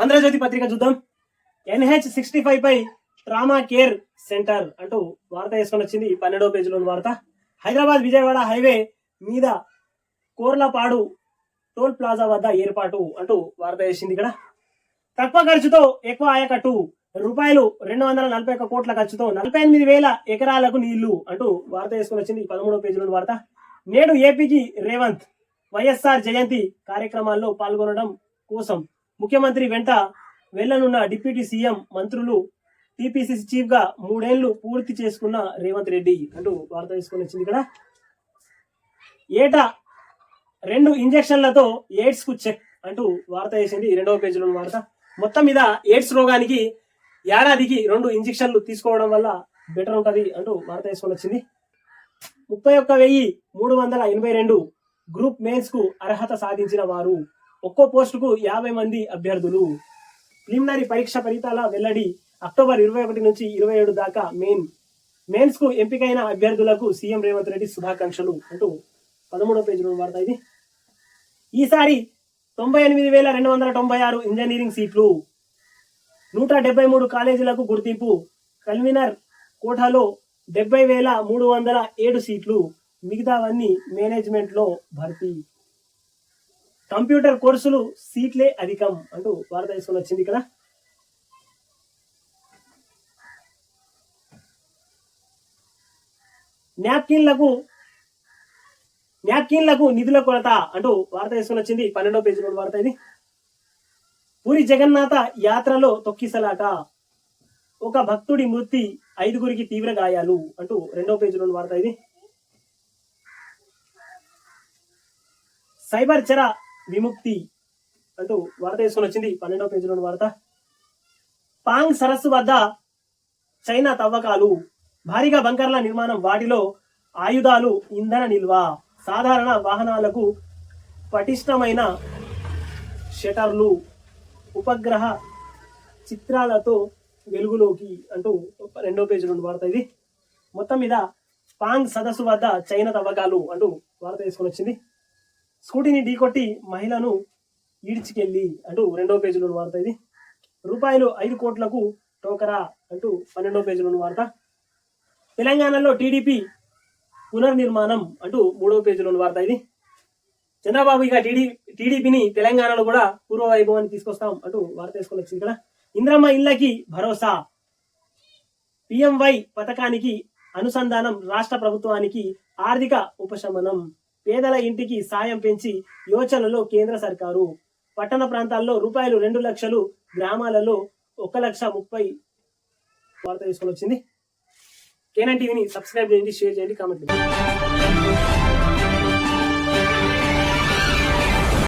ఆంధ్రజ్యోతి పత్రిక చూద్దాం. NH65 పై trauma care centre అంటూ వార్త వేసుకొని వచ్చింది. 12వ పేజీలోని వార్త. హైదరాబాద్ విజయవాడ హైవే మీద కోర్లపాడు టోల్ ప్లాజా వద్ద ఏర్పాటు అంటూ వార్త వేసింది. ఇక్కడ తక్కువ ఖర్చుతో ఎక్కువ ఆయకట్టు రూపాయలు 241 కోట్ల ఖర్చుతో 48,000 ఎకరాలకు నీళ్లు అంటూ వార్త వేసుకొని వచ్చింది. 13వ పేజీలోని వార్త. నేడు ఏపీకి రేవంత్ వైఎస్ఆర్ జయంతి కార్యక్రమాల్లో పాల్గొనడం కోసం ముఖ్యమంత్రి వెంట వెళ్లనున్న డిప్యూటీ సీఎం మంత్రులు టీపీసీసీ చీఫ్ గా 3 ఏళ్లు పూర్తి చేసుకున్న రేవంత్ రెడ్డి అంటూ వార్త తీసుకొని వచ్చింది. ఇక్కడ ఏటా 2 ఇంజక్షన్లతో ఎయిడ్స్ కు చెక్ అంటూ వార్త వేసింది. 2వ పేజీలో వార్త. మొత్తం మీద ఎయిడ్స్ రోగానికి ఏడాదికి 2 ఇంజక్షన్లు తీసుకోవడం వల్ల బెటర్ ఉంటది అంటూ వార్త వేసుకొని వచ్చింది. 31,382 గ్రూప్ మెయిన్స్ కు అర్హత సాధించిన వారు, ఒక్కో పోస్టుకు 50 మంది అభ్యర్థులు. ప్రిలిమినరీ పరీక్ష ఫలితాల వెల్లడి అక్టోబర్ 21 నుంచి 27 దాకా. మెయిన్స్ కు ఎంపికైన అభ్యర్థులకు సీఎం రేవంత్ రెడ్డి శుభాకాంక్షలు అంటూ 13వ పేజీలో వార్త ఇది. ఈసారి 98,296 ఇంజనీరింగ్ సీట్లు, 173 కాలేజీలకు గుర్తింపు. కన్వీనర్ కోటాలో 70,307 సీట్లు, మిగతావన్నీ మేనేజ్మెంట్ లో భర్తీ. కంప్యూటర్ కోర్సులు సీట్లే అధికం అంటూ వార్త తీసుకొని వచ్చింది. ఇక్కడ న్యాప్కిన్లకు నిధుల కొరత అంటూ వార్త తీసుకొని వచ్చింది. 12వ పేజీలో వార్త ఇది. పూరి జగన్నాథ యాత్రలో తొక్కిసలాట, ఒక భక్తుడి మృతి, 5గురికి తీవ్ర గాయాలు అంటూ 2వ పేజీలో వార్త ఇది. సైబర్ చెర విముక్తి అంటూ వార్త తీసుకొని వచ్చింది. 12వ పేజీలో వార్త. పాంగ్ సరస్సు వద్ద చైనా తవ్వకాలు, భారీగా బంకర్ల నిర్మాణం, వాటిలో ఆయుధాలు, ఇంధన నిల్వ, సాధారణ వాహనాలకు పటిష్టమైన షటర్లు, ఉపగ్రహ చిత్రాలతో వెలుగులోకి అంటూ 2వ పేజీలో వార్త ఇది. మొత్తం మీద పాంగ్ సదస్సు వద్ద చైనా తవ్వకాలు అంటూ వార్త తీసుకొని వచ్చింది. స్కూటీని ఢీకొట్టి మహిళను ఈడ్చికెళ్ళి అంటూ 2వ పేజీలో వార్త ఇది. రూపాయలు 5 కోట్లకు టోకరా అంటూ 12వ పేజీలో వార్త. తెలంగాణలో టీడీపీ పునర్నిర్మాణం అంటూ 3వ పేజీలో వార్త ఇది. చంద్రబాబు ఇక టీడీపీని తెలంగాణలో కూడా పూర్వ వైభవాన్ని తీసుకొస్తాం అంటూ వార్త తీసుకొని వచ్చింది. ఇక్కడ ఇంద్రమ్మ ఇళ్లకి భరోసా, PMY పథకానికి అనుసంధానం, రాష్ట్ర ప్రభుత్వానికి ఆర్థిక ఉపశమనం, పేదల ఇంటికి సాయం పెంచి యోచనలో కేంద్ర సర్కారు. పట్టణ ప్రాంతాల్లో రూపాయలు 2 లక్షలు, గ్రామాలలో 1,30,000 వార్త తీసుకొని వచ్చింది. కేనన్ టీవీని సబ్స్క్రైబ్ చేయండి, షేర్ చేయండి, కామెంట్ చేయండి.